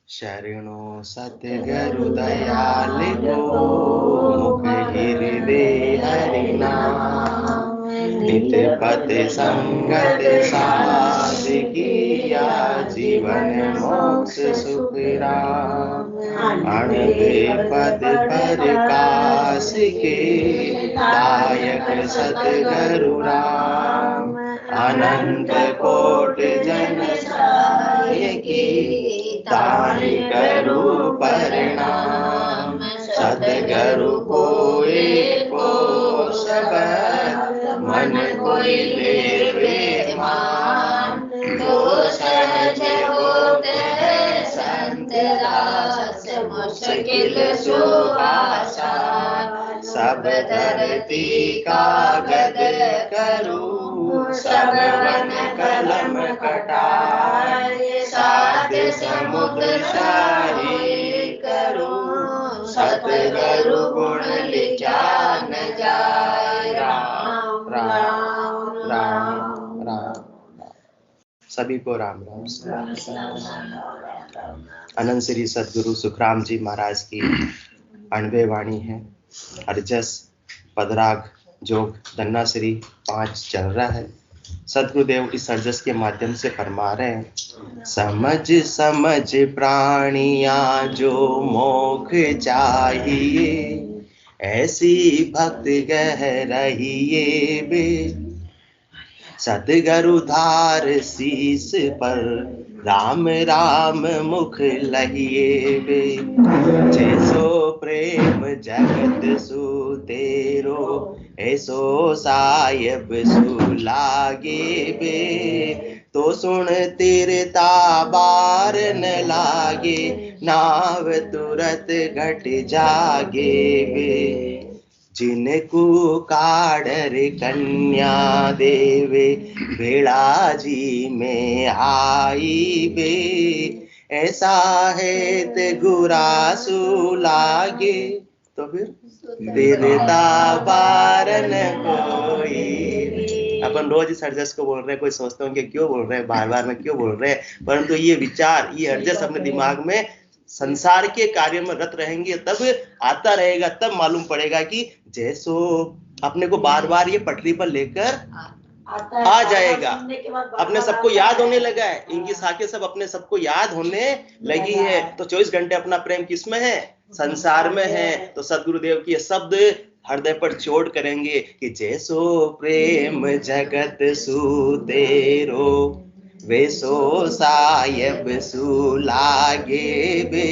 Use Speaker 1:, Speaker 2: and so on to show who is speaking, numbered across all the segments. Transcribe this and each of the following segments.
Speaker 1: शरणो सतगुरु दयाल को मुख हृदय हरिनाम। नित पद संगत साध किया जीवन मोक्ष सुख राम। अणबे पद प्रकाश के दायक सतगुरु राम। अनंत कोट जन की ताहि करू परिणाम। सतगुरु कोई को शब्द मन कोई लेवे मान। जो सहज होत है संत दास मुश्किल सुभाषा। सब धरती कागद करूं सब वन कलम कटाए। सात समुद्र शाही करूं सतगुरु गुण लिखा न जाए। राम राम राम राम। सभी को राम राम। अनंत श्री सदगुरु सुखराम जी महाराज की 98 वाणी है। अर्जस पदराग जोग धन्ना श्री 5 चल रहा है। सदगुरुदेव इस अर्जस के माध्यम से फरमा रहे हैं, समझ समझ प्राणिया जो मोक्ष चाहिए। ऐसी भक्ति गह रहिए बे। सतगुरु धार शीस पर राम राम मुख लहिए बे। जैसो प्रेम जगत सुतेरो ऐसो साहिब सुलागे बे। तो सुन तीरता बार न लागे नाव तुरत घट जागे बे। जिनको काडर कन्या देवे भेड़ा जी में आई बे। ऐसा है ते गुरासु लागे तो फिर देता बारन कोई। अपन रोज इस अर्जस को बोल रहे हैं, कोई सोचते होंगे क्यों बोल रहे हैं, बार बार में क्यों बोल रहे हैं, परंतु ये विचार ये अर्जस अपने दिमाग में संसार के कार्य में रत रहेंगे तब आता रहेगा, तब मालूम पड़ेगा कि जैसो अपने को बार बार ये पटरी पर लेकर आ जाएगा। अपने सबको याद होने लगा है, इनकी साखें सब अपने सबको याद होने लगी है। तो 24 घंटे अपना प्रेम किस में है? संसार में है। तो सदगुरुदेव की ये शब्द हृदय पर चोट करेंगे कि जैसो प्रेम जगत सुतेरो वैसो साहिब सुलागे बे।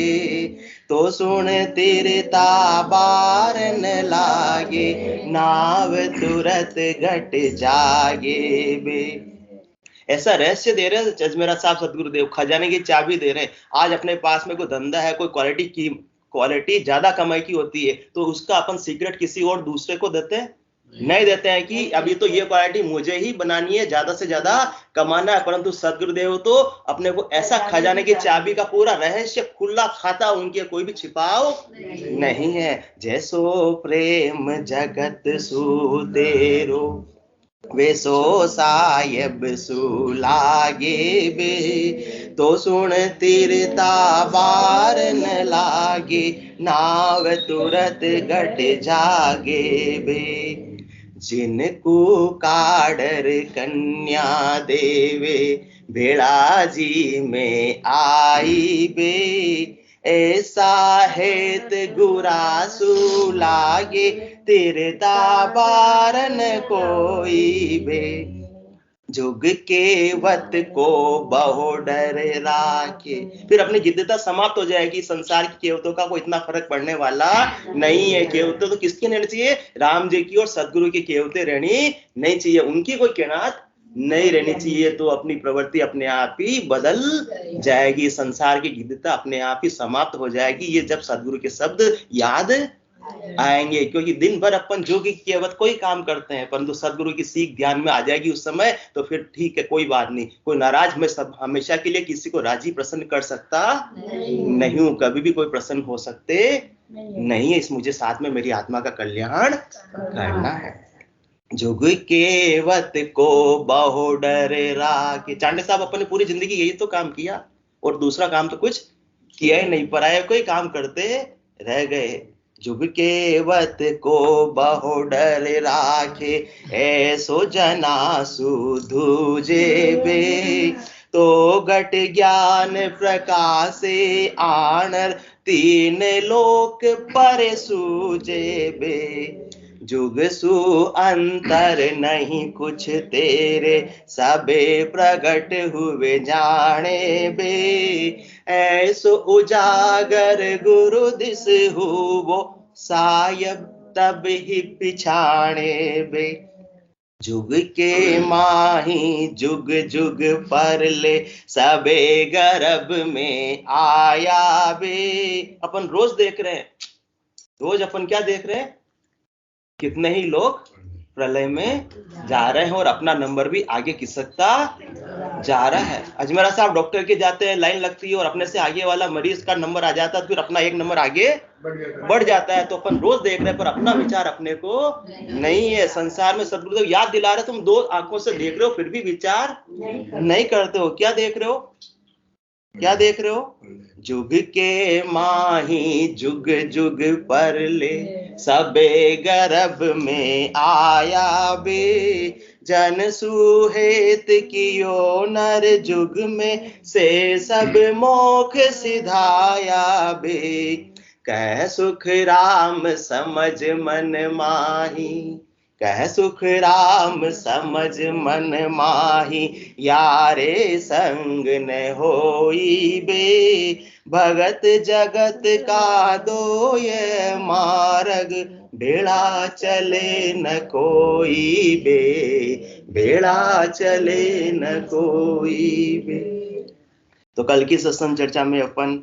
Speaker 1: तो सुन तीरता बार न लागे नाव तुरत घट जागे बे। ऐसा रहस्य दे रहे हैं जजमेरा साहब सदगुरुदेव, खजाने की चाबी दे रहे हैं। आज अपने पास में कोई धंधा है, कोई क्वालिटी ज्यादा कमाई की होती है तो उसका अपन सीक्रेट किसी और दूसरे को देते हैं नहीं देते हैं कि अभी तो ये क्वालिटी मुझे ही बनानी है, ज्यादा से ज्यादा कमाना है। परंतु सदगुरुदेव तो अपने को ऐसा खजाने की चाबी का पूरा रहस्य खुला खाता उनके कोई भी छिपाव नहीं है। जैसो प्रेम जगत सुतेरो वैसो साहिब सुलागे बे। तो सुन तीरता बार न लागे नाव तुरत घट जागे बे। जिनको काडर कन्या देवे भेड़ा जी में आई बे। ऐसा हेत गुरासु लागे तेरे दाबारन कोई बे। जुग के वत को बहु डर राखे। फिर अपनी जिद्दता समाप्त हो जाएगी। संसार की केवतों का कोई इतना फर्क पड़ने वाला नहीं है। केवतों तो किसकी रहनी चाहिए? राम जी की और सदगुरु की केवतें रहनी नहीं चाहिए, उनकी कोई कहनात नहीं रहनी चाहिए। तो अपनी प्रवृत्ति अपने आप ही बदल जाएगी, संसार की जिद्दता अपने आप ही समाप्त हो जाएगी। ये जब सदगुरु के शब्द याद आएंगे, क्योंकि दिन भर अपन जो की केवत कोई काम करते हैं, परंतु सदगुरु की सीख ध्यान में आ जाएगी उस समय, तो फिर ठीक है, कोई बात नहीं। कोई नाराज मैं सब हमेशा के लिए किसी को राजी प्रसन्न कर सकता नहीं हूं, कभी भी कोई प्रसन्न हो सकते नहीं है। इस मुझे साथ में मेरी आत्मा का कल्याण करना है। जुग केवत को बहु डर राखे। चांडे साहब अपन ने पूरी जिंदगी यही तो काम किया और दूसरा काम तो कुछ किया ही नहीं, पराये कोई काम करते रह गए। जुग के वत को बहु डर राखे, ऐसो जना सुधु जेबे। तो घट ज्ञान प्रकाशे आणर, तीन लोक पर सूजेबे। जुग सु अंतर नहीं कुछ तेरे, सबे प्रगट हुए जाने बे। ऐसो उजागर गुरु दिस हुवो, सायब तब ही पिछाणे बे। जुग के माही जुग जुग पर ले, सबे गर्भ में आया बे। अपन रोज देख रहे हैं, रोज अपन क्या देख रहे हैं, कितने ही लोग प्रलय में जा रहे हैं और अपना नंबर भी आगे खिसकता जा रहा है। अजमेरा साहब डॉक्टर के जाते हैं, लाइन लगती है और अपने से आगे वाला मरीज का नंबर आ जाता है, फिर अपना एक नंबर आगे बढ़ जाता है। तो अपन रोज देख रहे हैं पर अपना विचार अपने को नहीं है। संसार में सदगुरुदेव याद दिला रहे, तुम दो आंखों से देख रहे हो फिर भी विचार नहीं करते हो। क्या देख रहे हो, क्या देख रहे हो? जुग के माही जुग जुग पर ले, सबे गर्भ में आया बे। जन सुहेत कियो नर जुग में, से सब मोख सिधाया बे। कह सुख राम समझ मन माही, कह सुख राम समझ मन माही। यारे संग न होई बे, भगत जगत का दो ये मार्ग। बेड़ा चले न कोई बे, बेड़ा चले न कोई बे। तो कल की सत्संग चर्चा में अपन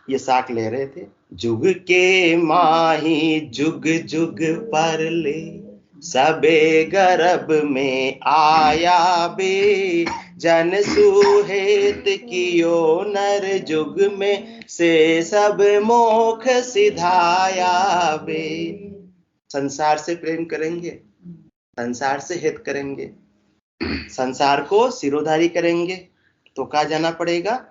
Speaker 1: ये साख ले रहे थे, जुग के माही जुग जुग पर ले, सबे गर्भ में आया बे। जन सुहेत कियो नर जुग में, से सब मोख सिधाया बे। संसार से प्रेम करेंगे, संसार से हित करेंगे, संसार को सिरोधारी करेंगे तो कहाँ जाना पड़ेगा?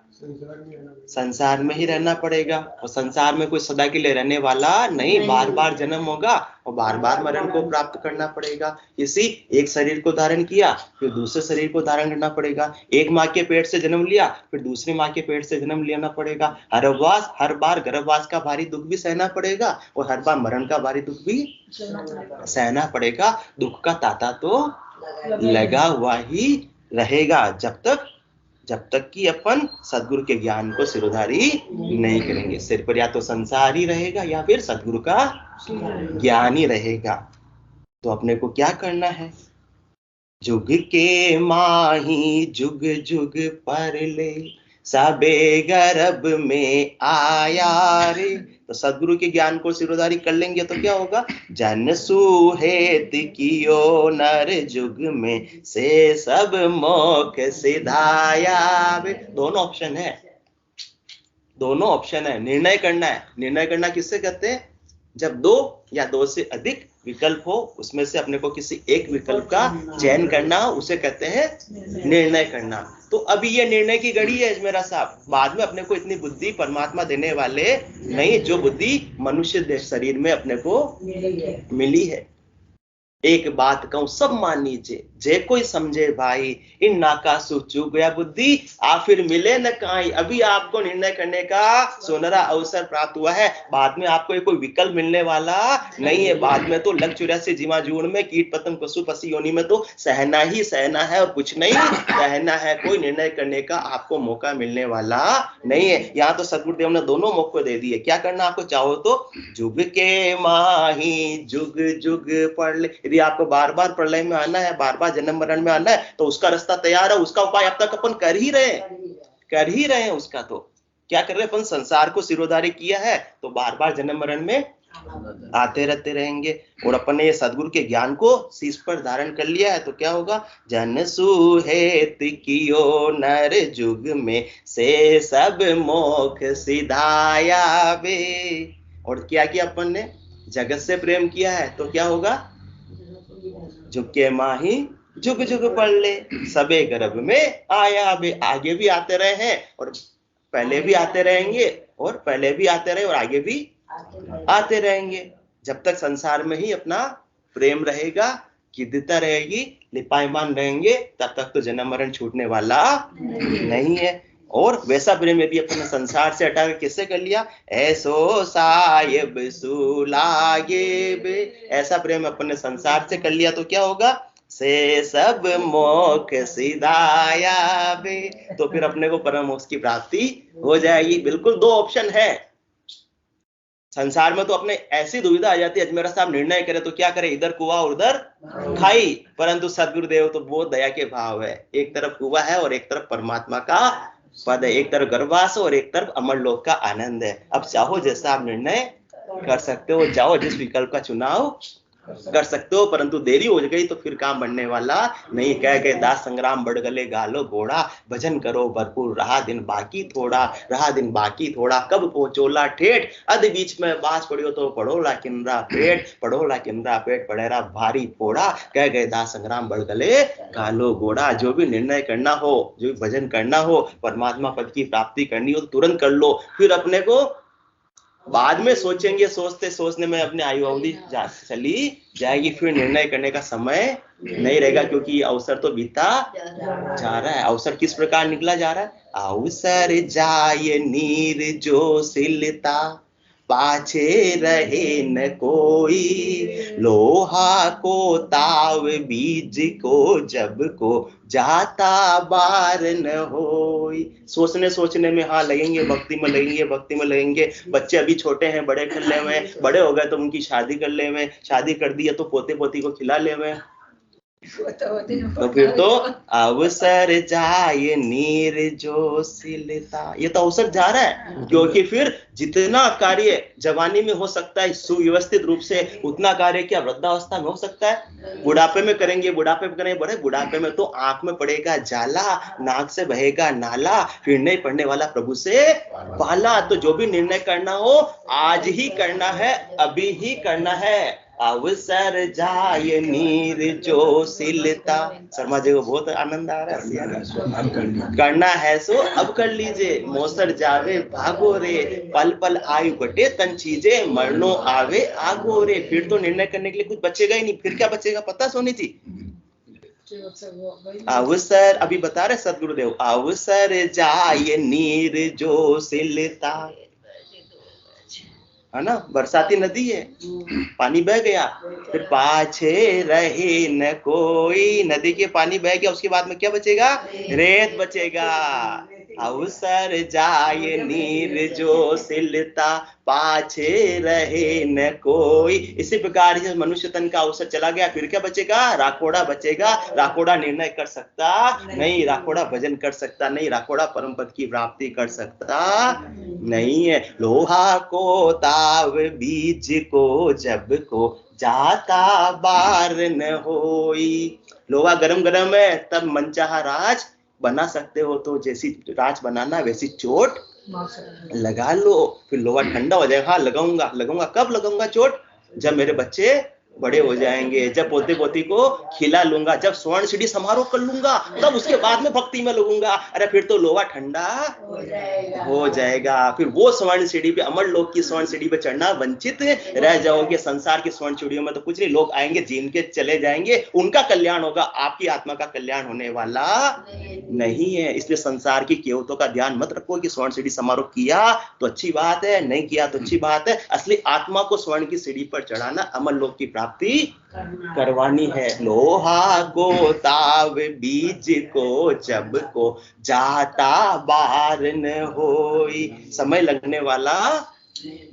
Speaker 1: संसार में ही रहना पड़ेगा। और संसार में कोई सदा के लिए रहने वाला नहीं, बार बार जन्म होगा और बार बार मरण को प्राप्त करना पड़ेगा। इसी एक शरीर को धारण किया फिर दूसरे शरीर को धारण करना पड़ेगा। एक माँ के पेट से जन्म लिया फिर दूसरी माँ के पेट से जन्म लेना पड़ेगा। हर बार गर्भवास का भारी दुख भी सहना पड़ेगा और हर बार मरण का भारी दुख भी सहना पड़ेगा। दुख का ताता तो लगा हुआ ही रहेगा जब तक कि अपन सदगुरु के ज्ञान को सिरोधारी नहीं करेंगे। सिर पर या तो संसार ही रहेगा या फिर सदगुरु का ज्ञान ही रहेगा। तो अपने को क्या करना है? जुग के माही जुग जुग पर ले, सबे गर्भ में आया रे। तो सदगुरु के ज्ञान को सिरोधारी कर लेंगे तो क्या होगा? जन सुहेत कियो नर जुग में, से सब मोख सिधाया बे। दोनों ऑप्शन है, दोनों ऑप्शन है। निर्णय करना है। निर्णय करना किससे कहते हैं? जब दो या दो से अधिक विकल्प हो, उसमें से अपने को किसी एक विकल्प का चयन करना, उसे कहते हैं निर्णय करना। तो अभी ये निर्णय की घड़ी है मेरा साहब। बाद में अपने को इतनी बुद्धि परमात्मा देने वाले नहीं, जो बुद्धि मनुष्य शरीर में अपने को मिली है। एक बात कहूं सब मान लीजिए, जे कोई समझे भाई, इन नाका सूचू गया बुद्धि आ फिर मिले न काई। अभी आपको निर्णय करने का सुनहरा अवसर प्राप्त हुआ है। बाद में आपको कोई विकल्प मिलने वाला नहीं है। बाद में तो लग 84 जीवा जून में कीट पतंग पशु पसी योनि में तो सहना ही सहना है और कुछ नहीं कहना है। कोई निर्णय करने का आपको मौका मिलने वाला नहीं है। यहाँ तो सदगुरुदेव ने दोनों मौके दे दिए। क्या करना आपको चाहो तो? जुग के माही जुग जुग पढ़ ले। यदि आपको बार बार प्रलय में आना है, बार बार जन्म मरण में आना है, तो उसका रास्ता तैयार है। उसका उपाय अब तक अपन कर ही रहे हैं। उसका तो क्या कर रहे हैं अपन? संसार को सिरोधारी किया है तो बार बार जन्म मरण में आते रहते रहेंगे। और अपन ने ये सदगुरु के ज्ञान को शीश पर धारण कर लिया है तो क्या होगा? जन सुहेत कियो नर जुग में, से सब मोख सिधाया बे। और क्या किया अपन ने? जगत से प्रेम किया है तो क्या होगा? जुग के माही जुग जुग पढ़ ले, सबे गर्भ में आया बे। आगे भी आते रहे हैं और पहले भी आते रहेंगे और पहले भी आते रहे और आगे भी आते रहेंगे। जब तक संसार में ही अपना प्रेम रहेगा, गिद्धता रहेगी, लिपायमान रहेंगे, तब तक तो जन्म मरण छूटने वाला नहीं है। और वैसा प्रेम यदि अपने संसार से हटाकर किससे कर लिया, ऐसो साहिब सुलागे बे, ऐसा प्रेम अपने संसार से कर लिया तो क्या होगा, से सब मोक्ष सिधाया बे, तो फिर अपने को परम मोक्ष की प्राप्ति हो जाएगी। बिल्कुल दो ऑप्शन है संसार में, तो अपने ऐसी दुविधा आ जाती है, अजमेरा साहब निर्णय करे तो क्या करे, इधर कुआ और उधर खाई। परंतु सदगुरुदेव तो बहुत दया के भाव है, एक तरफ कुआ है और एक तरफ परमात्मा का पद है, एक तरफ गर्भवास और एक तरफ अमर लोक का आनंद है। अब चाहो जैसा आप निर्णय कर सकते हो, चाहो जिस विकल्प का चुनाव कर सकते हो, परंतु देरी हो गई तो फिर काम बनने वाला नहीं। कह गए दास संग्राम बढ़ गले गालो घोड़ा, भजन करो भरपूर रहा दिन बाकी थोड़ा, रहा दिन बाकी थोड़ा, कब पहुंचोला ठेठ, अध बीच में बास पड़ियो तो पढ़ोला किंद्रा पेट, पढ़ोला किंद्रा पेट पड़ेरा भारी फोड़ा। कह गए दास संग्राम बढ़ गले गालो घोड़ा। जो भी निर्णय करना हो, जो भी भजन करना हो, परमात्मा पद की प्राप्ति करनी हो तो तुरंत कर लो, फिर अपने को बाद में सोचेंगे, सोचते सोचने में अपनी आयु अवधि चली जाएगी, फिर निर्णय करने का समय नहीं रहेगा, क्योंकि ये अवसर तो बीता जा रहा है। अवसर किस प्रकार निकला जा रहा है, अवसर जाय नीर जो सिलता, पाछे रहे न कोई, लोहा को ताव बीज को जब को जाता बार न होई। सोचने में हाँ लगेंगे, भक्ति में लगेंगे, भक्ति में लगेंगे। बच्चे अभी छोटे हैं, बड़े कर ले हुए, बड़े हो गए तो उनकी शादी कर ले हुए, शादी कर दी है तो पोते पोती को खिला ले हुए, तो फिर तो अवसर जाए नीर जो सिलता, ये तो अवसर जा रहा है। क्योंकि फिर जितना कार्य जवानी में हो सकता है सुव्यवस्थित रूप से, उतना कार्य क्या वृद्धावस्था में हो सकता है। बुढ़ापे में करेंगे, बुढ़ापे में करेंगे, बड़े बुढ़ापे में तो आंख में पड़ेगा जाला, नाक से बहेगा नाला, फिर नहीं पड़ने वाला प्रभु से पाला। तो जो भी निर्णय करना हो आज ही करना है, अभी ही करना है। अवसर जाय नीर जो सिलता। शर्मा जी को बहुत आनंद आ रहा है, करना है सो अब कर लीजिए, मौसर जावे भागो रे, पल पल आयु बटे तन चीजे, मरनो आवे आगो रे। फिर तो निर्णय करने के लिए कुछ बचेगा ही नहीं, फिर क्या बचेगा पता सोनी जी। अवसर अभी बता रहे सदगुरुदेव, अवसर जाय नीर जो सिलता, है ना, बरसाती नदी है, पानी बह गया, फिर पाछे रहे न कोई, नदी के पानी बह गया, उसके बाद में क्या बचेगा, रेत बचेगा। अवसर जाए नीर जो सिलता, पाछे रहे न कोई। इसी प्रकार से मनुष्य तन का अवसर चला गया, फिर क्या बचेगा, राखोड़ा बचेगा। राखोड़ा निर्णय कर सकता नहीं, राखोड़ा भजन कर सकता नहीं, राखोड़ा परम पद की प्राप्ति कर सकता नहीं है। लोहा को ताव बीज को जब को जाता बार न होई। लोहा गरम गरम है, तब मनचाहा राज बना सकते हो, तो जैसी राज बनाना वैसी चोट लगा लो। फिर लोहा ठंडा हो जाएगा, हाँ लगाऊंगा। कब लगाऊंगा चोट, जब मेरे बच्चे बड़े हो जाएंगे, जब पोते पोती को खिला लूंगा, जब स्वर्ण सीढ़ी समारोह कर लूंगा, तब उसके बाद में भक्ति में लगूंगा। अरे फिर तो लोहा ठंडा हो जाएगा। फिर वो स्वर्ण सीढ़ी पे, अमर लोक की स्वर्ण सीढ़ी पे चढ़ना वंचित रह जाओगे। संसार की स्वर्ण सीढ़ियों में तो कुछ नहीं, लोग आएंगे जीन के चले जाएंगे, उनका कल्याण होगा, आपकी आत्मा का कल्याण होने वाला नहीं है। इसलिए संसार की केवतों का ध्यान मत रखो कि स्वर्ण सीढ़ी समारोह किया तो अच्छी बात है, नहीं किया तो अच्छी बात है। असली आत्मा को स्वर्ण की सीढ़ी पर चढ़ाना, अमर लोक की प्राप्ति करवानी है। लोहा को ताव बीज को जब को जाता बार न होई। समय लगने वाला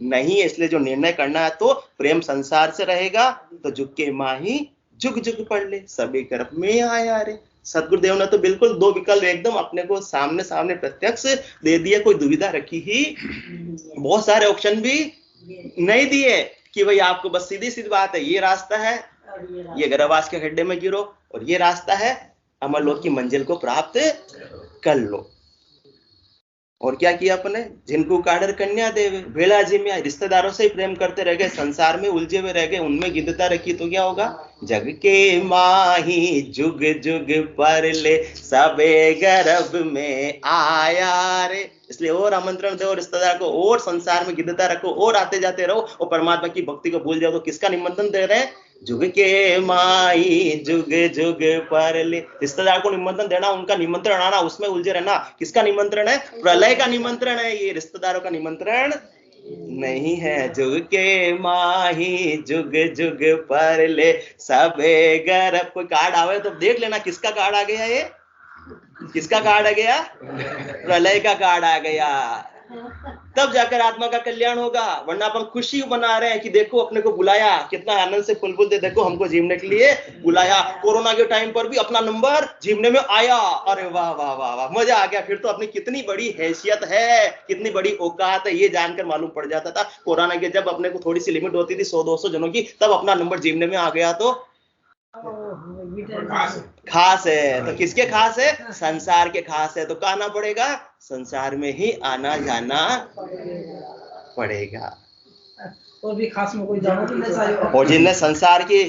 Speaker 1: नहीं है, इसलिए जो निर्णय करना है तो प्रेम संसार से रहेगा तो झुक के माही जुग जुग पढ़ ले, सभी गर्भ में आया रे। सदगुरुदेव ने तो बिल्कुल दो विकल्प एकदम अपने को सामने सामने प्रत्यक्ष दे दिए, कोई दुविधा रखी ही, बहुत सारे ऑप्शन भी नहीं दिए कि भाई आपको बस सीधी सीधी बात है, ये रास्ता है, ये गर्भवास के खड्डे में गिरो, और ये रास्ता है अमरलोक की मंजिल को प्राप्त कर लो। और क्या किया अपने, जिनको काडर कन्या देवे भेड़ा जी में रिश्तेदारों से ही प्रेम करते रह गए, संसार में उलझे हुए रह गए, उनमें गिद्धता रखी तो क्या होगा, जग के माही जुग जुग पर ले सबे गर्भ में आया रे। इसलिए और आमंत्रण दो रिश्तेदार को, और संसार में गिद्धता रखो, और आते जाते रहो, और परमात्मा की भक्ति को भूल जाओ तो किसका निमंत्रण दे रहे हैं, जुग के माई जुग जुग पर ले। रिश्तेदार को निमंत्रण देना, उनका निमंत्रण आना, उसमें उलझे रहना, किसका निमंत्रण है, प्रलय का निमंत्रण है, ये रिश्तेदारों का निमंत्रण नहीं है। जुग के माही जुग जुग पर ले सबे गर्भ। कोई कार्ड आवे तो देख लेना किसका कार्ड आ गया, ये किसका कार्ड आ गया, प्रलय का कार्ड आ गया, तब जाकर आत्मा का कल्याण होगा। वरना अपन खुशी मना रहे हैं कि देखो अपने को बुलाया, कितना आनंद से फुलबुल दे, देखो हमको जीवने के लिए बुलाया, कोरोना के टाइम पर भी अपना नंबर जीवने में आया, अरे वाह वाह वाह वाह, मजा आ गया। फिर तो अपनी कितनी बड़ी हैसियत है, कितनी बड़ी औकात है, ये जानकर मालूम पड़ जाता था। कोरोना के जब अपने को थोड़ी सी लिमिट होती थी 100-200 जनों की, तब अपना नंबर जीवने में आ गया तो खास है। तो किसके खास है, संसार के खास है, तो कहना पड़ेगा संसार में ही आना जाना पड़ेगा।
Speaker 2: और भी खास में कोई जानो,
Speaker 1: और जिनने संसार की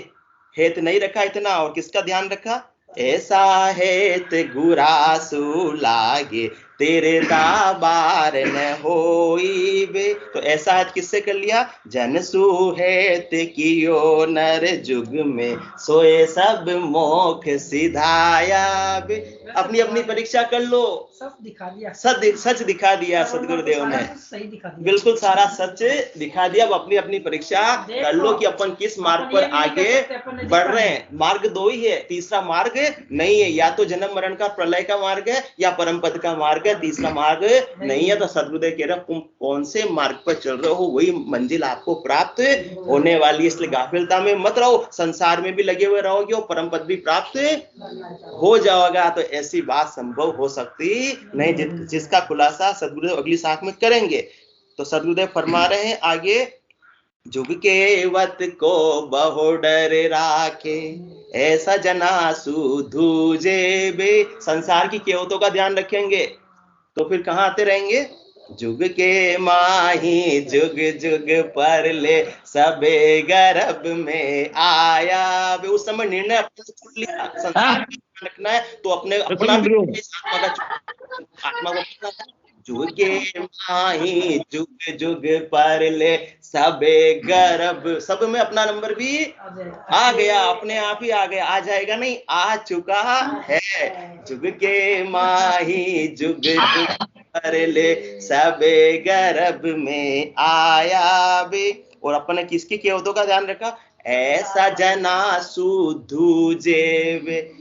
Speaker 1: हेत नहीं रखा इतना, और किसका ध्यान रखा, ऐसा हेत गुरासु लागे तेरे दाबार न होई बे। तो ऐसा हेत किससे कर लिया, जन सुहेत कियो नर जुग में सोए सब मोख सिधाया बे। अपनी अपनी परीक्षा कर लो,
Speaker 2: सब दिखा दिया,
Speaker 1: सच दिखा दिया सदगुरुदेव ने,
Speaker 2: सही दिखा दिया,
Speaker 1: बिल्कुल सारा सच दिखा दिया। अब अपनी अपनी परीक्षा कर लो कि अपन किस मार्ग पर आगे बढ़ रहे हैं। मार्ग दो ही है, तीसरा मार्ग नहीं है, या तो जन्म मरण का प्रलय का मार्ग है, या परम पद का मार्ग है, तीसरा मार्ग नहीं है। तो सदगुरुदेव कह रहे तुम कौन से मार्ग पर चल रहे हो, वही मंजिल आपको प्राप्त होने वाली है। इसलिए गाफिलता में मत रहो, संसार में भी लगे हुए रहोगे और परम पद भी प्राप्त हो जाओगा। तो ऐसी बात संभव हो सकती नहीं, जिसका खुलासा सदगुरुदेव अगली साख में करेंगे। तो सदगुरुदेव फरमा रहे हैं आगे, जुग के वत को बहु डर राखे ऐसा जना सुधूजे बे। संसार की केवतों का ध्यान रखेंगे तो फिर कहां आते रहेंगे, जुग के माही जुग जुग पर ले सबे गर्भ में आया बे। उस समय निर्णय अपने छूट लिया, संसार में रखना है तो अपने अपना आत्मा को जुग के माही जुग जुग पर ले सबे गर्भ। सब में अपना नंबर भी आ गया, अपने आप ही आ गया, आ जाएगा नहीं, आ चुका है। जुग के माही जुग जुग पर ले सबे गर्भ में आया भी। और अपने किसकी केवतों का ध्यान रखा, ऐसा जना सुधूजे।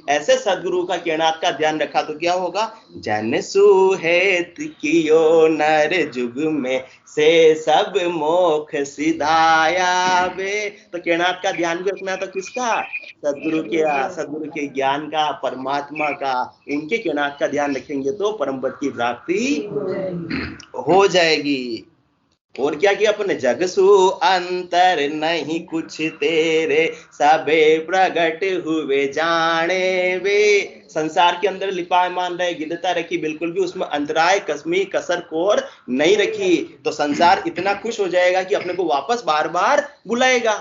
Speaker 1: ऐसे सदगुरु का किरणार्थ का ध्यान रखा तो क्या होगा, जन सुहेत कियो नर जुग में से सब मोख सिधाया बे। तो किरणार्थ का ध्यान भी रखना तो किसका, सदगुरु के ज्ञान का, परमात्मा का, उनके किरणार्थ का ध्यान रखेंगे तो परम पद की प्राप्ति हो जाएगी। और क्या किया अपने, जगसु अंतर नहीं कुछ तेरे सबे प्रगट हुए जाने वे। संसार के अंदर लिपायमान रहे, गिद्धता रखी, बिल्कुल भी उसमें अंतराय कसमी कसर कोर नहीं रखी। तो संसार इतना खुश हो जाएगा कि अपने को वापस बार बार बुलाएगा।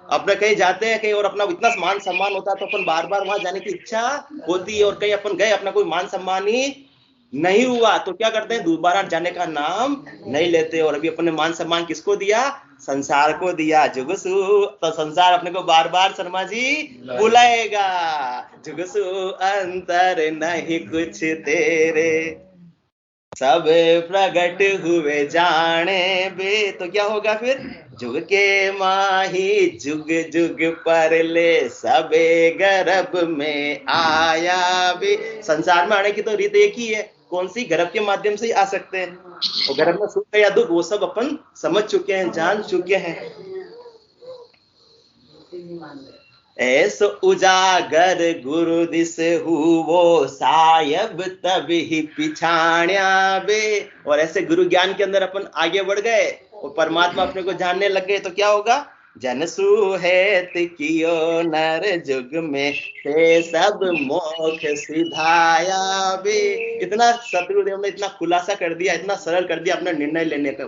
Speaker 1: अपने कहीं जाते हैं कहीं और अपना इतना मान सम्मान होता है तो अपन बार बार वहां जाने की इच्छा होती है, और कहीं अपन गए अपना कोई मान सम्मान ही नहीं हुआ तो क्या करते हैं, दोबारा जाने का नाम नहीं लेते। और अभी अपने मान सम्मान किसको दिया, संसार को दिया। जुगसु, तो संसार अपने को बार बार शर्मा जी बुलाएगा। जुगसु अंतर नहीं कुछ तेरे सब प्रगट हुए जाने बे। तो क्या होगा फिर, जुग के माही जुग जुग पर ले सबे गर्भ में आया बे। संसार में आने की तो रीत एक ही है, कौन सी, गर्भ के माध्यम से ही आ सकते हैं। और गर्भ में सुख या दुख वो सब अपन समझ चुके हैं, जान चुके हैं। ऐसो उजागर गुरु दिस हुवो सायब तब ही पिछाण्या बे। और ऐसे गुरु ज्ञान के अंदर अपन आगे बढ़ गए और परमात्मा अपने को जानने लग गए तो क्या होगा, जन सुहेत कियो नर जुग में, से सब मोख सिधाया बे। इतना सतगुरुदेव ने इतना खुलासा कर दिया, इतना सरल कर दिया अपना निर्णय लेने का,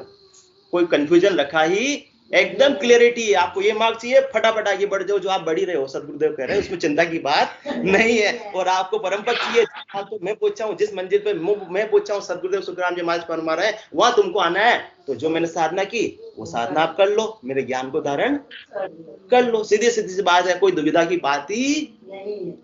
Speaker 1: कोई कंफ्यूजन रखा ही, एकदम क्लियरिटी। आपको ये मार्ग चाहिए, फटाफट आगे बढ़ जाओ, जो आप बढ़ ही रहे हो, सतगुरुदेव कह रहे हैं, उसमें चिंता की बात नहीं है। और आपको परम पद चाहिए, तो मैं पहुंचा हूं, जिस मंजिल पे मैं पहुंचा हूं, सतगुरुदेव सुखराम जी महाराज फरमा रहे हैं, वहां तुमको आना है। तो जो मैंने साधना की वो साधना आप कर लो, मेरे ज्ञान को धारण कर लो, सीधी सीधी सी बात है, कोई दुविधा की बात ही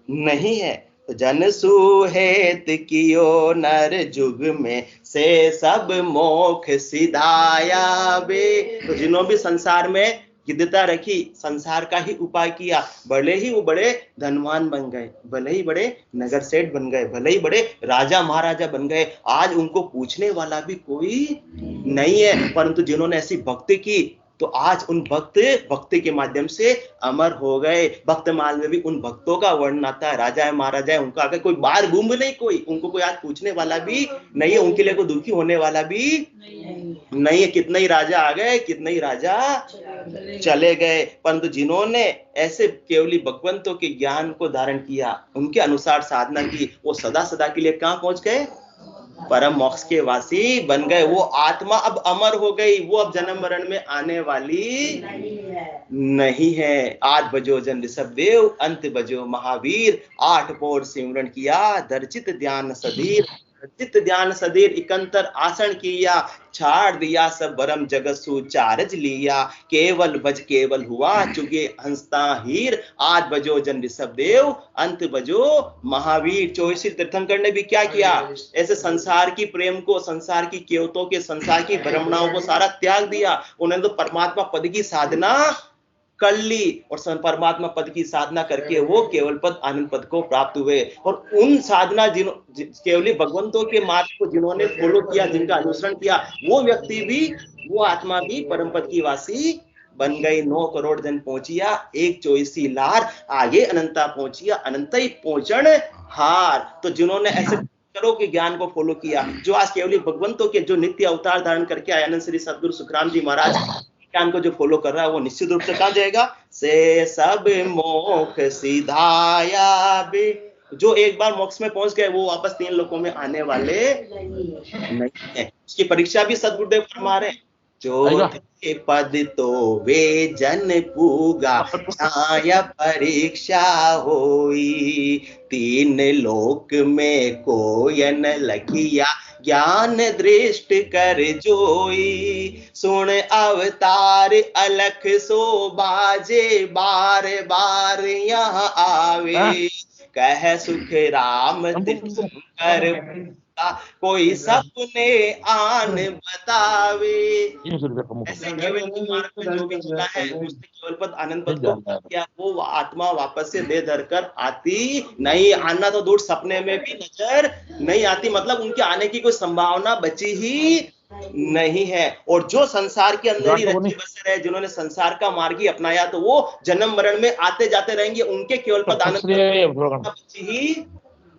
Speaker 1: नहीं है। तो जन सुहेत कियो नर जुग में, से सब मोख सिधाया बे। तो जिन्होंने भी संसार में गिद्धता रखी, संसार का ही उपाय किया, भले ही वो बड़े धनवान बन गए, भले ही बड़े नगर सेठ बन गए, भले ही बड़े राजा महाराजा बन गए, आज उनको पूछने वाला भी कोई नहीं है। परंतु जिन्होंने ऐसी भक्ति की, तो आज उन भक्ति के माध्यम से अमर हो गए। भक्तमाल में भी उन भक्तों का वर्णन आता है, राजा है महाराजा है, उनका आगे कोई बार गुम्ब नहीं, कोई उनको कोई आज पूछने वाला भी नहीं है, उनके लिए कोई दुखी होने वाला भी नहीं है। कितने ही राजा आ गए, कितने ही राजा चले गए, परंतु जिन्होंने ऐसे केवली भगवंतों के ज्ञान को धारण किया, उनके अनुसार साधना की, वो सदा सदा के लिए कहां पहुंच गए? परम मोक्ष के वासी बन गए। वो आत्मा अब अमर हो गई, वो अब जन्म मरण में आने वाली नहीं है। आज बजो जन ऋषभ देव, अंत बजो महावीर, 8 पौर सिमरन किया, दर्चित ध्यान सधीर, चित्त ध्यान सधीर, इकंतर आसन किया, छाड़ दिया सब भरम जगत सुचारज लिया, केवल बज केवल हुआ, चुगे हंसता हीर, आज बजो जन ऋषभ देव, अंत बजो महावीर। 24 तीर्थंकर ने भी क्या किया? ऐसे संसार की प्रेम को, संसार की केवतों के, संसार की भ्रमणाओं को सारा त्याग दिया। उन्होंने तो परमात्मा पद की साधना कर ली, और परमात्मा पद की साधना करके वो केवल पद, आनंद पद को प्राप्त हुए। और उन साधना केवली भगवंतों के मार्ग को जिन्होंने फॉलो किया, जिनका अनुसरण किया, वो व्यक्ति भी, वो आत्मा भी परम पद की वासी बन गई। 9 करोड़ जन पहुंचिया, एक चौसी लार, आगे अनंता पहुंचिया, अनंत ही पहुंचन हार। तो जिन्होंने ऐसे करो के ज्ञान को फॉलो किया, जो आज केवली भगवंतों के, जो नित्य अवतार धारण करके आए, अनंत श्री सदगुरु सुखराम जी महाराज ज्ञान को जो फॉलो कर रहा है, वो निश्चित रूप से कहां जाएगा? से सब मोक्ष सिधाया बे। जो एक बार मोक्ष में पहुंच गए, वो वापस 3 लोकों में आने वाले नहीं है। उसकी परीक्षा भी सदगुरुदेव फरमा रहे हैं, जो पद तो वे जन पूगा, छाया परीक्षा होई, 3 लोक में कोयन लखिया, ज्ञान दृष्ट कर जोई, सुन अवतार अलख सो बाजे, बार बार यहाँ आवे, कह सुख राम तीर्थंकर, कोई सपने आन बतावे। ऐसे केवल के मार्ग में जो भी चला है, उसने केवल पद, आनंद पद को क्या, वो आत्मा वापस से दे धरकर आती नहीं। आना तो दूर, सपने में भी नजर नहीं आती, मतलब उनके आने की कोई संभावना बची ही नहीं है। और जो संसार के अंदर ही रचे बसे रहे, जिन्होंने संसार का मार्ग ही अपनाया, तो वो जन्म मरण में आते जाते रहेंगे, उनके केवल पद, आनंद बची ही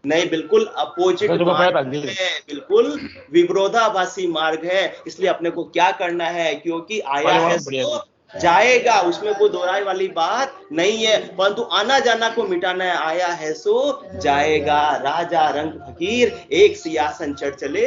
Speaker 1: नहीं। बिल्कुल अपोजिट मार्ग है, बिल्कुल विरोधाभासी मार्ग है। इसलिए अपने को क्या करना है, क्योंकि आया है तो जाएगा, उसमें कोई दोहराई वाली बात नहीं है, परंतु आना जाना को मिटाना है, आया है सो जाएगा। राजा रंग फकीर, एक सिंहासन चढ़ चले,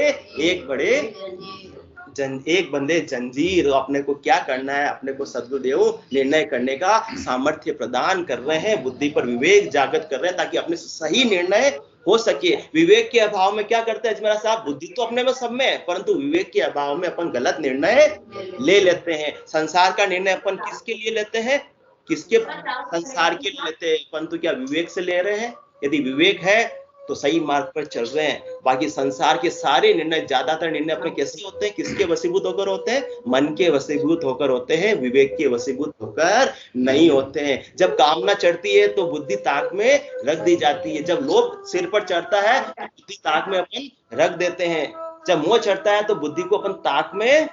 Speaker 1: एक बंदे जंजीर। अपने को क्या करना है, अपने को सद्गुरुदेव निर्णय करने का सामर्थ्य प्रदान कर रहे हैं, बुद्धि पर विवेक जागृत कर रहे हैं, ताकि अपने सही निर्णय हो सके। विवेक के अभाव में क्या करते हैं अजमेरा साहब? बुद्धि तो अपने में सब में है, परंतु विवेक के अभाव में अपन गलत निर्णय ले लेते हैं। संसार का निर्णय अपन किसके लिए लेते हैं? किसके? संसार के लिए लेते हैं, परंतु क्या विवेक से ले रहे हैं? यदि विवेक है तो सही मार्ग पर चल रहे हैं। बाकी संसार के सारे निर्णय, ज्यादातर निर्णय अपने कैसे होते हैं? किसके वशीभूत होकर होते हैं? मन के वशीभूत होकर होते हैं, विवेक के वशीभूत होकर नहीं होते हैं। जब कामना चढ़ती है तो बुद्धि ताक में रख दी जाती है, जब लोभ सिर पर चढ़ता है तो बुद्धि ताक में अपन रख देते हैं, जब मोह चढ़ता है तो बुद्धि को अपन ताक में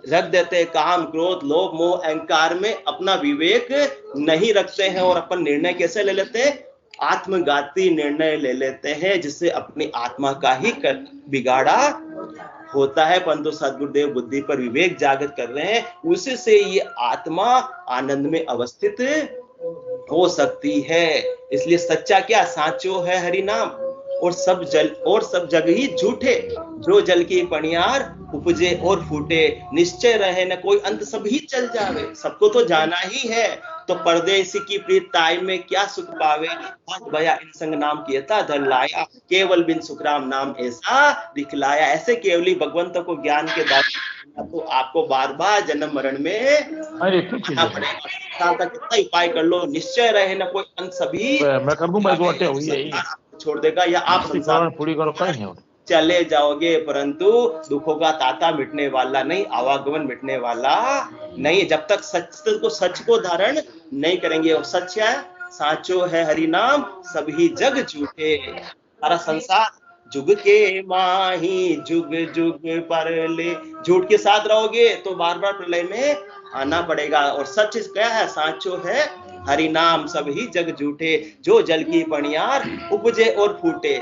Speaker 1: रख देते हैं। काम, क्रोध, लोभ, मोह, अहंकार में अपना विवेक नहीं रखते हैं, और अपन निर्णय कैसे ले लेते हैं? आत्मघाती निर्णय ले लेते हैं, जिससे अपनी आत्मा का ही बिगाड़ा होता है। परंतु सद्गुरुदेव बुद्धि पर विवेक जागृत कर रहे हैं, उसी से ये आत्मा आनंद में अवस्थित हो सकती है। इसलिए सच्चा क्या, साचो है हरि नाम, और सब जग ही झूठे, जो जल की पनियार उपजे और फूटे, निश्चय रहे न कोई अंत सब ही चल जावे। सबको तो जाना ही है, तो परदेसी की प्रीत ताई में क्या सुख पावे, हाथ भया इन संग नाम कियता धर लाया, केवल बिन सुखराम नाम ऐसा दिखलाया। ऐसे केवली भगवंत को ज्ञान के दाता, तो आपको बार बार जन्म मरण में आना पड़ेगा। कितना उपाय कर लो, निश्चय रहे न कोई अंत सभी
Speaker 3: मैं कर दूं भाई,
Speaker 1: छोड़ देगा, या आप संसार
Speaker 3: पूरी करो कहीं
Speaker 1: चले जाओगे, परंतु दुखों का ताता मिटने वाला नहीं, आवागमन मिटने वाला नहीं। जब तक सच को धारण नहीं करेंगे। और सच है, साचो है हरि नाम, सभी जग झूठे। सारा संसार जुग के माही, जुग जुग परले। झूठ के साथ रहोगे तो बार बार प्रलय में आना पड़ेगा। और सच क्या है, साचो है हरि नाम, सभी जग झूठे, जो जल की पनियार उपजे और फूटे।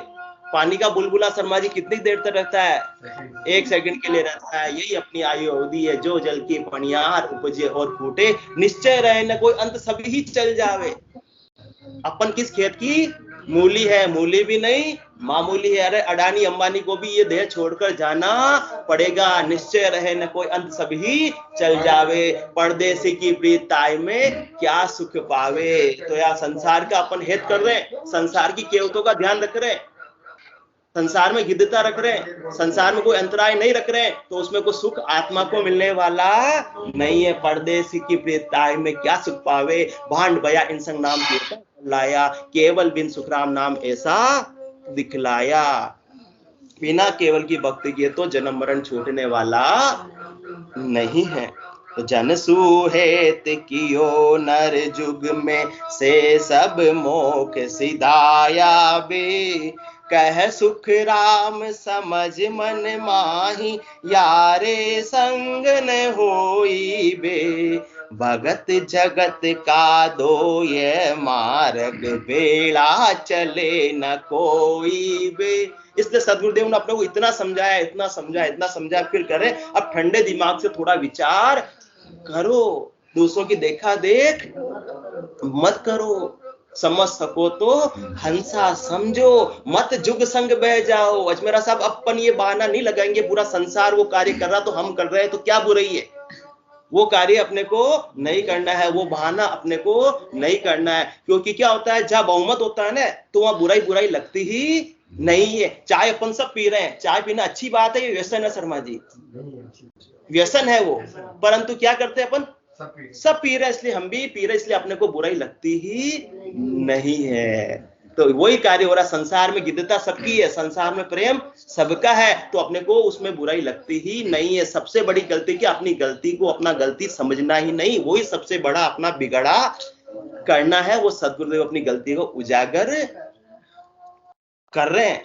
Speaker 1: पानी का बुलबुला शर्मा जी कितनी देर तक रहता है, 1 सेकंड के लिए रहता है। यही अपनी आयु अवधि है। जो जल की पनियार उपजे और फूटे, निश्चय रहे न कोई अंत सभी ही चल जावे। अपन किस खेत की मूली है, मूली भी नहीं मामूली है। अरे अडानी अंबानी को भी ये देह छोड़कर जाना पड़ेगा। निश्चय रहे न कोई अंत सभी चल जावे, परदेसी की प्रीत ताई में क्या सुख पावे। तो यार संसार का अपन हित कर रहे हैं, संसार की केवतों का ध्यान रख रहे हैं, संसार में गिद्धता रख रहे हैं, संसार में कोई अंतराय नहीं रख रहे हैं, तो उसमें कोई सुख आत्मा को मिलने वाला नहीं है। परदेसी की प्रीताई में क्या सुख पावे, भांड भया इन संग नाम कीर्तन लाया, केवल बिन सुखराम नाम ऐसा दिखलाया। बिना केवल की भक्ति किए तो जन्म मरण छूटने वाला नहीं है। तो जन सुहेत कियो नर जुग में, से सब मोख सिधाया बे। कह सुख राम समझ मन माही, यारे संग न होई बे। भगत जगत का दो ये मार्ग, बेड़ा चले न कोई बे। इसलिए सदगुरुदेव ने अपने को इतना समझाया, इतना समझाया, इतना समझाया, फिर करें अब ठंडे दिमाग से थोड़ा विचार करो। दूसरों की देखा देख मत करो, समझ सको तो हंसा समझो, मत जुग संग बह जाओ। अजमेरा साहब अपन ये बहाना नहीं लगाएंगे, पूरा संसार वो कार्य कर रहा तो हम कर रहे हैं, तो क्या बुराई है। वो कार्य अपने को नहीं करना है, वो बहाना अपने को नहीं करना है। क्योंकि क्या होता है, जहां बहुमत होता है ना, तो वहां बुराई बुराई लगती ही नहीं है। चाय अपन सब पी रहे हैं, चाय पीना अच्छी बात है, ये व्यसन है शर्मा जी, व्यसन है वो। परंतु क्या करते हैं अपन, सब पी रहे, इसलिए हम भी पी रहे, इसलिए अपने को बुराई लगती ही नहीं है। तो वही कार्य हो रहा, संसार में गिद्धता सबकी है, संसार में प्रेम सबका है, तो अपने को उसमें बुराई लगती ही नहीं है। सबसे बड़ी गलती क्या, अपनी गलती को अपना गलती समझना ही नहीं, वही सबसे बड़ा अपना बिगड़ा करना है। वो सद्गुरुदेव अपनी गलती को उजागर कर रहे हैं।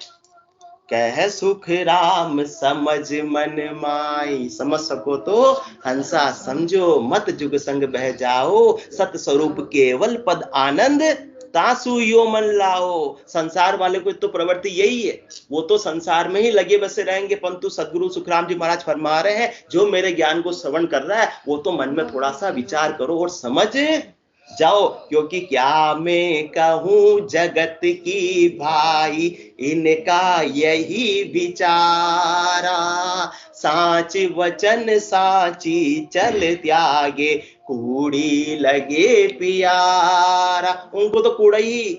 Speaker 1: कह सुख राम समझ मन माई, समझ सको तो हंसा समझो, मत जुग संग बह जाओ। सत स्वरूप केवल पद आनंद, तासु यो मन लाओ। संसार वाले को तो प्रवृत्ति यही है, वो तो संसार में ही लगे बसे रहेंगे। परंतु सदगुरु सुखराम जी महाराज फरमा रहे हैं, जो मेरे ज्ञान को श्रवण कर रहा है, वो तो मन में थोड़ा सा विचार करो और समझ जाओ। क्योंकि क्या मैं कहूं जगत की भाई, इनका यही विचारा। साच वचन साची चल त्यागे, कूड़ी लगे प्यारा। उनको तो कूड़ा ही,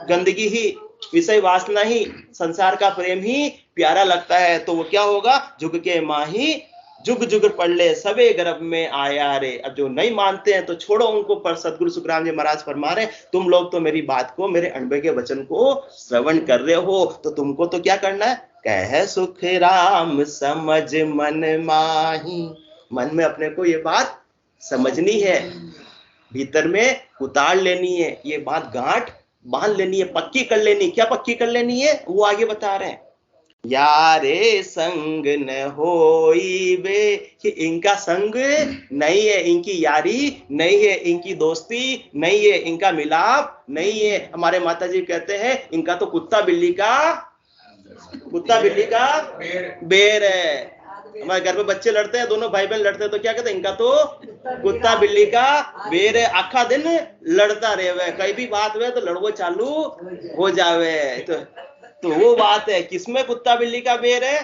Speaker 1: गंदगी ही, विषय वासना ही, संसार का प्रेम ही प्यारा लगता है। तो वो क्या होगा, जुग के माही जुग जुग पढ़ ले, सबे गर्भ में आया रे। अब जो नहीं मानते हैं तो छोड़ो उनको, पर सदगुरु सुखराम जी महाराज फरमा रहे, तुम लोग तो मेरी बात को, मेरे अनुभव के वचन को श्रवण कर रहे हो, तो तुमको तो क्या करना है, कह सुख राम समझ मन माही। मन में अपने को ये बात समझनी है, भीतर में उतार लेनी है, ये बात गांठ बांध लेनी है, पक्की कर लेनी। क्या पक्की कर लेनी है, वो आगे बता रहे हैं। यारे संग न होई बे, कि इनका संग नहीं है, इनकी यारी नहीं है, इनकी दोस्ती नहीं है, इनका मिलाप नहीं है। हमारे माता जी कहते हैं इनका तो कुत्ता बिल्ली का बेर है। हमारे घर में बच्चे लड़ते हैं, दोनों भाई बहन लड़ते हैं, तो क्या कहते हैं, इनका तो कुत्ता बिल्ली का बेर है, आखा दिन लड़ता रहे, कहीं भी बात हुए तो लड़वो चालू हो जावे। तो वो बात है, किसमें कुत्ता बिल्ली का बेर है,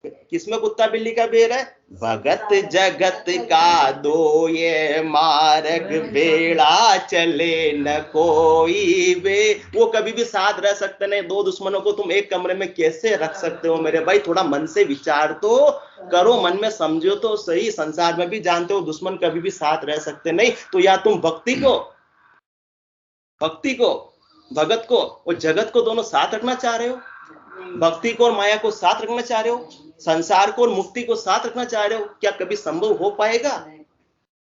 Speaker 1: किसमें कुत्ता बिल्ली का बेर है? भगत जगत का दो ये मार्ग, बेड़ा चले न कोई बे। वो कभी भी साथ रह सकते नहीं। दो दुश्मनों को तुम एक कमरे में कैसे रख सकते हो मेरे भाई? थोड़ा मन से विचार तो करो, मन में समझो तो सही। संसार में भी जानते हो दुश्मन कभी भी साथ रह सकते नहीं। तो या तुम भक्ति को, भगत को और जगत को दोनों साथ रखना चाह रहे हो, भक्ति को और माया को साथ रखना चाह रहे हो, संसार को और मुक्ति को साथ रखना चाह रहे हो, क्या कभी संभव हो पाएगा?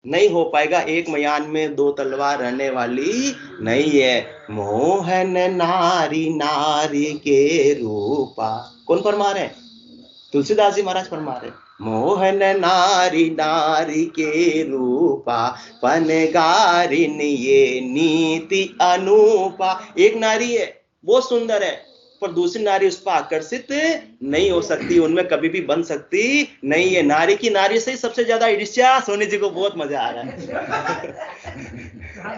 Speaker 1: नहीं हो पाएगा। एक मयान में दो तलवार रहने वाली नहीं है। मोहन नारी नारी के रूपा, कौन फरमा रहे? तुलसीदास जी महाराज फरमा रहे, मोहन नारी नारी के रूपा, पनगारिन ये नीति अनूपा। एक नारी है, बहुत सुंदर है, पर दूसरी नारी उस पर आकर्षित नहीं हो सकती, उनमें कभी भी बन सकती नहीं है। नारी की नारी से ही सबसे ज्यादा ईर्ष्या। सोनी जी को बहुत मजा आ रहा है।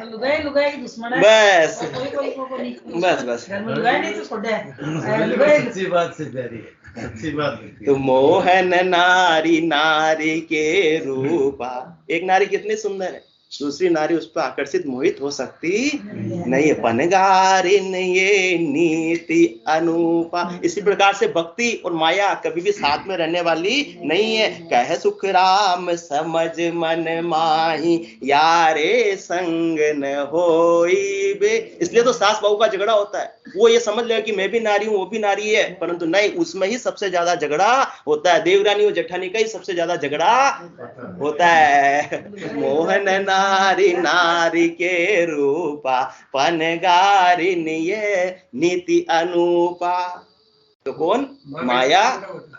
Speaker 2: लुगाई की दुश्मन है।
Speaker 1: बस
Speaker 2: बस लुगाई नहीं तो छोड़े।
Speaker 4: सच्ची बात से प्यारी है, सच्ची बात।
Speaker 1: तो मोहन नारी नारी के रूपा, एक नारी कितनी सुंदर है, दूसरी नारी उस पर आकर्षित मोहित हो सकती नहीं है। पनगारिन ये नीति अनूपा। इसी प्रकार से भक्ति और माया कभी भी साथ में रहने वाली नहीं है। कह सुख राम समझ मन माही, यारे संग न होई बे। इसलिए तो सास बहू का झगड़ा होता है। वो ये समझ लेगा कि मैं भी नारी हूं, वो भी नारी है, परंतु नहीं, उसमें ही सबसे ज्यादा झगड़ा होता है। देवरानी और जेठानी का ही सबसे ज्यादा झगड़ा होता है। मोहन नारी नारी के रूपा, पनगारिन ये नीति अनूपा। तो कौन? माया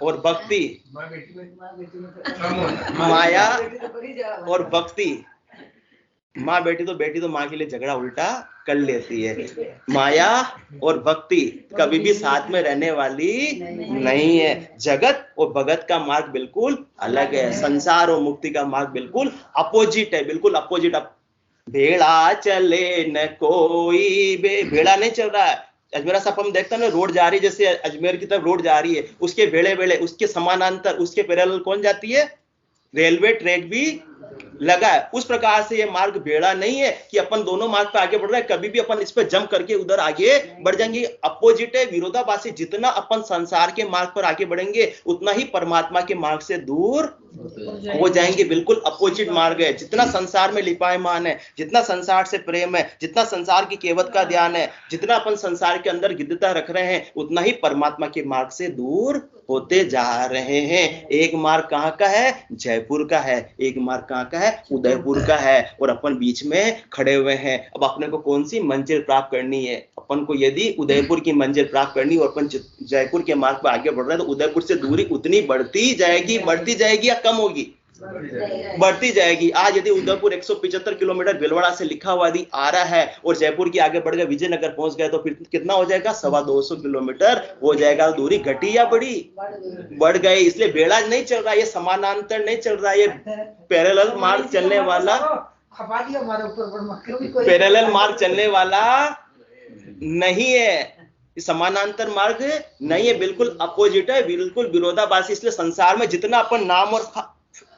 Speaker 1: और भक्ति, माया और भक्ति। माँ बेटी तो माँ के लिए झगड़ा उल्टा कर लेती है। माया और भक्ति कभी भी साथ में रहने वाली नहीं है। जगत और भगत का मार्ग बिल्कुल अलग है। संसार और मुक्ति का मार्ग बिल्कुल अपोजिट है, बिल्कुल अपोजिट। भेड़ा चले न कोई बे, भेड़ा नहीं चल रहा है। अजमेरा साहब हम देखते हैं ना, रोड जा रही है, जैसे अजमेर की तरफ रोड जा रही है, उसके भेड़े उसके समानांतर, उसके पैरेलल कौन जाती है? रेलवे ट्रैक भी लगा है। उस प्रकार से ये मार्ग भेड़ा नहीं है कि अपन दोनों मार्ग पे आगे बढ़ रहे हैं, कभी भी अपन इस पे जंप करके उधर आगे बढ़ जाएंगे। अपोजिट है, विरोधाभासी। जितना अपन संसार के मार्ग पर आगे बढ़ेंगे उतना ही परमात्मा के मार्ग से दूर हो जाएंगे। बिल्कुल अपोजिट मार्ग है। जितना संसार में लिपायमान है, जितना संसार से प्रेम है, जितना संसार की केवत का ध्यान है, जितना अपन संसार के अंदर गिद्धता रख रहे हैं, उतना ही परमात्मा के मार्ग से दूर होते जा रहे हैं। एक मार्ग कहाँ का है? जयपुर का है। एक मार्ग कहाँ का है? उदयपुर का है। और अपन बीच में खड़े हुए हैं। अब अपने को कौन सी मंजिल प्राप्त करनी है? अपन को यदि उदयपुर की मंजिल प्राप्त करनी और अपन जयपुर के मार्ग पर आगे बढ़ रहे हैं, तो उदयपुर से दूरी उतनी बढ़ती जाएगी या कम होगी? बढ़ती जाएगी। आज यदि उदयपुर 175 किलोमीटर भीलवाड़ा से लिखा हुआ यदि आ रहा है और जयपुर की आगे बढ़ गए, विजयनगर पहुंच गए, तो फिर कितना हो जाएगा? 225 किलोमीटर हो जाएगा। दूरी घटी या बढ़ी? बढ़ गई। इसलिए बेड़ा नहीं चल रहा, ये समानांतर नहीं चल रहा, ये पैरेलल मार्ग चलने वाला, पैरेलल मार्ग चलने वाला नहीं है। समानांतर मार्ग नहीं है, बिल्कुल अपोजिट है, बिल्कुल विरोधाभासी। इसलिए संसार में जितना अपन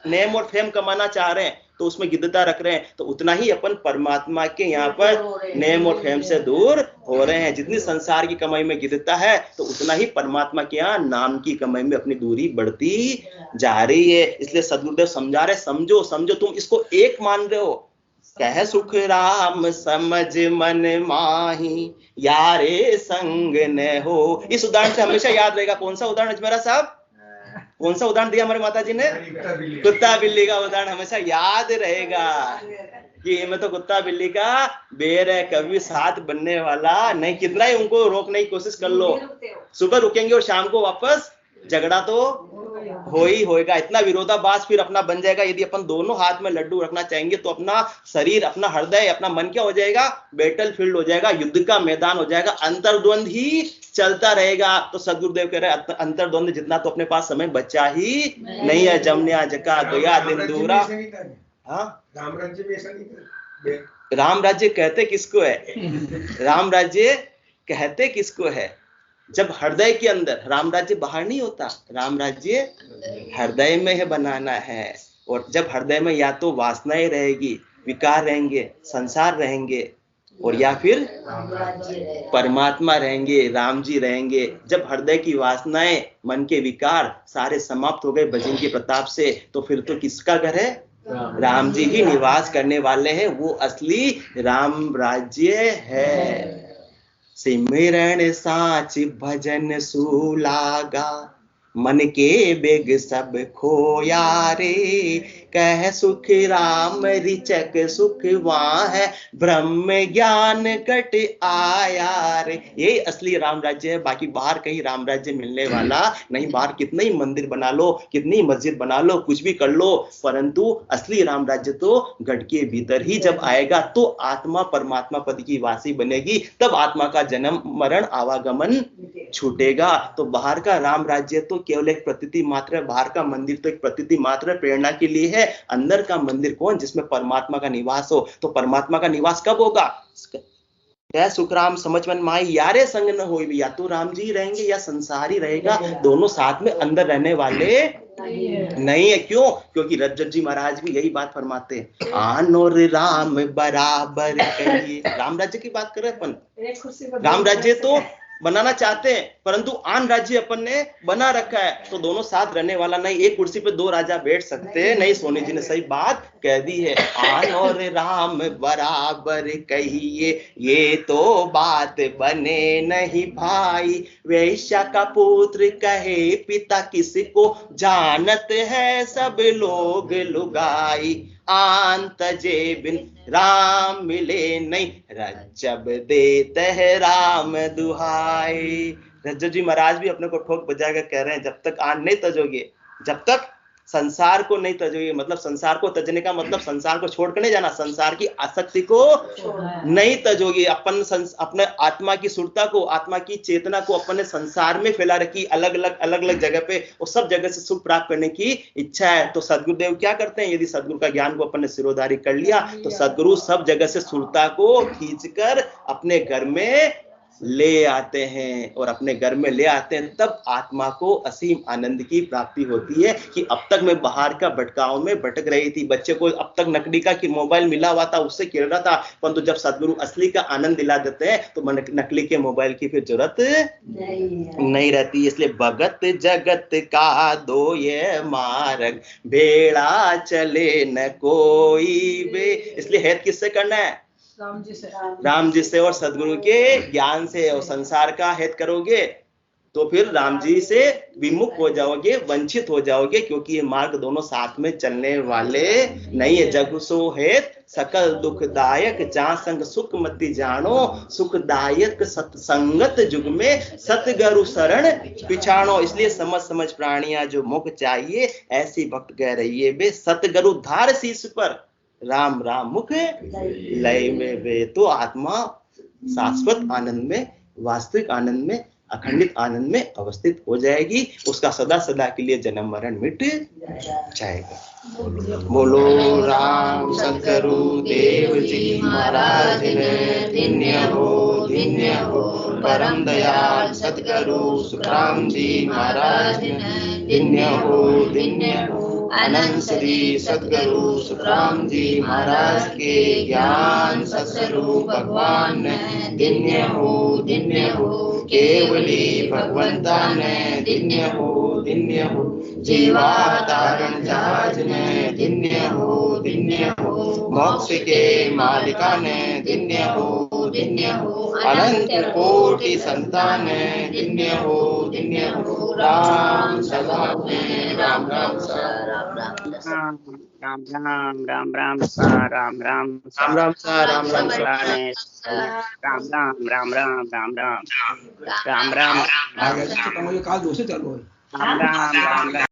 Speaker 1: नेम और फेम कमाना चाह रहे हैं, तो उसमें गिद्धता रख रहे हैं, तो उतना ही अपन परमात्मा के यहाँ पर नेम और फेम से दूर हो रहे हैं। जितनी संसार की कमाई में गिद्धता है, तो उतना ही परमात्मा के यहाँ नाम की कमाई में अपनी दूरी बढ़ती जा रही है। इसलिए सदगुरुदेव समझा रहे, समझो तुम इसको एक मान रहे हो। कह सुख राम समझ मन माही, यारे संग न हो। इस उदाहरण से हमेशा याद रहेगा। कौन सा उदाहरण अजमेरा साहब? कौन सा उदाहरण दिया हमारे माता जी ने? कुत्ता बिल्ली का उदाहरण हमेशा याद रहेगा कि मैं तो कुत्ता बिल्ली का बेर है, कभी साथ बनने वाला नहीं। कितना ही उनको रोकने की कोशिश कर लो, सुबह रुकेंगे और शाम को वापस झगड़ा तो हो ही होएगा, इतना विरोधाभास फिर अपना बन जाएगा। यदि अपन दोनों हाथ में लड्डू रखना चाहेंगे तो अपना शरीर, अपना हृदय, अपना मन क्या हो जाएगा? बैटल फील्ड हो जाएगा, युद्ध का मैदान हो जाएगा, अंतर्द्वंद ही चलता रहेगा। तो सदगुरुदेव कह रहे हैं अंतर्द्वंद जितना तो अपने पास समय बचा ही नहीं है। जमनिया जका गया दिन दूरा। हाँ,
Speaker 5: राम राज्य में ऐसा नहीं था।
Speaker 1: राम राज्य कहते किसको है? राम राज्य कहते किसको है? जब हृदय के अंदर, राम राज्य बाहर नहीं होता, राम राज्य हृदय में है बनाना है। और जब हृदय में या तो वासनाएं रहेगी, विकार रहेंगे, संसार रहेंगे, और या फिर परमात्मा रहेंगे, राम जी रहेंगे। जब हृदय की वासनाएं, मन के विकार सारे समाप्त हो गए भजन के प्रताप से, तो फिर तो किसका घर है? राम जी ही निवास करने वाले हैं। वो असली राम राज्य है। सिमरन साच भजन सुलागा, मन के बेग सब खोया रे। कह सुख राम रिचक सुख वहाँ है, ब्रह्म ज्ञान कट आया रे। ये असली राम राज्य है। बाकी बाहर कहीं राम राज्य मिलने वाला नहीं। बाहर कितने ही मंदिर बना लो, कितनी मस्जिद बना लो, कुछ भी कर लो, परंतु असली राम राज्य तो गढ़ के भीतर ही जब आएगा तो आत्मा परमात्मा पद की वासी बनेगी। तब आत्मा का जन्म मरण आवागमन छूटेगा। तो बाहर का राम राज्य तो केवल एक प्रतीति मात्र है, बाहर का मंदिर तो एक प्रतीति मात्र प्रेरणा के लिए है। अंदर का मंदिर कौन? जिसमें परमात्मा का निवास हो। तो परमात्मा का निवास कब होगा? जय सुखराम समझ मन माई यारे संग न होई। या तो राम जी रहेंगे या संसार ही रहेगा, दोनों साथ में अंदर रहने वाले नहीं है। क्यों? क्योंकि रज्जत जी महाराज भी यही बात फरमाते हैं, आन और राम बराबर कहिए। राम राज्य की बात कर रहे हैं अपन। राम राज्य तो बनाना चाहते हैं, परंतु आन राज्य अपन ने बना रखा है, तो दोनों साथ रहने वाला नहीं। एक कुर्सी पे दो राजा बैठ सकते हैं नहीं। सोनी जी ने सही बात कह दी है, आन और राम बराबर कहिए, ये तो बात बने नहीं भाई। वैश्या का पुत्र कहे पिता किसको, जानत है सब लोग लुगाई। आन तजे बिन राम मिले नहीं, रज्जब देते है राम दुहाई। रज्जब जी महाराज भी अपने को ठोक बजा कर कह रहे हैं, जब तक आन नहीं तजोगे, जब तक संसार को नहीं तजोगे, मतलब संसार को तजने का मतलब संसार को छोड़कर नहीं जाना, संसार की आसक्ति को नहीं तजोगे। अपने आत्मा की सुरता को, आत्मा की चेतना को अपन ने संसार में फैला रखी, अलग अलग जगह पे, और सब जगह से सुख प्राप्त करने की इच्छा है। तो सदगुरुदेव क्या करते हैं? यदि सदगुरु का ज्ञान को अपन ने सिरोधारी कर लिया, तो सदगुरु सब जगह से सुरता को खींचकर अपने घर में ले आते हैं। और अपने घर में ले आते हैं, तब आत्मा को असीम आनंद की प्राप्ति होती है। कि अब तक मैं बाहर का भटकाव में भटक रही थी, बच्चे को अब तक नकली का मोबाइल मिला हुआ था, उससे खेल रहा था, परंतु जब सदगुरु असली का आनंद दिला देते हैं तो नकली के मोबाइल की फिर जरूरत नहीं रहती। इसलिए भगत जगत का दो ये मार्ग, भेड़ा चले न कोई बे। इसलिए हेत किससे करना है? राम जी से और सदगुरु के ज्ञान से। और संसार का हित करोगे तो फिर राम जी से विमुख हो जाओगे, वंचित हो जाओगे, क्योंकि ये मार्ग दोनों साथ में चलने वाले नहीं है। जग सो हेत सकल दुखदायक, जहाँ संग सुख मति जानो, सुखदायक सत्संगत जुग में सतगुरु शरण पिछाणो। इसलिए समझ प्राणियां जो मुख चाहिए, ऐसी भक्त कह रही है बे, सतगुरु धार शीश पर, राम राम मुख लय में वे। तो आत्मा शाश्वत आनंद में, वास्तविक आनंद में, अखंडित आनंद में अवस्थित हो जाएगी। उसका सदा सदा के लिए जन्म मरण मिट जाएगा। बोलो राम सतगुरु देव जी महाराज ने धन्य हो परम दयाल सतगुरु सुखराम जी महाराज ने धन्य हो। अनंत श्री सतगुरु सुखराम जी महाराज के ज्ञान सत्स्वरूप भगवान ने धन्य हो। केवली भगवंता ने धन्य हो। जीवावतारण जहाज ने धन्य हो। मोक्ष के मालिका ने धन्य हो। अनंत कोटि संतान ने धन्य हो। राम सदा राम राम सा
Speaker 6: राम राम सा राम राम
Speaker 5: काल 2 से चालू है।
Speaker 6: राम राम राम राम।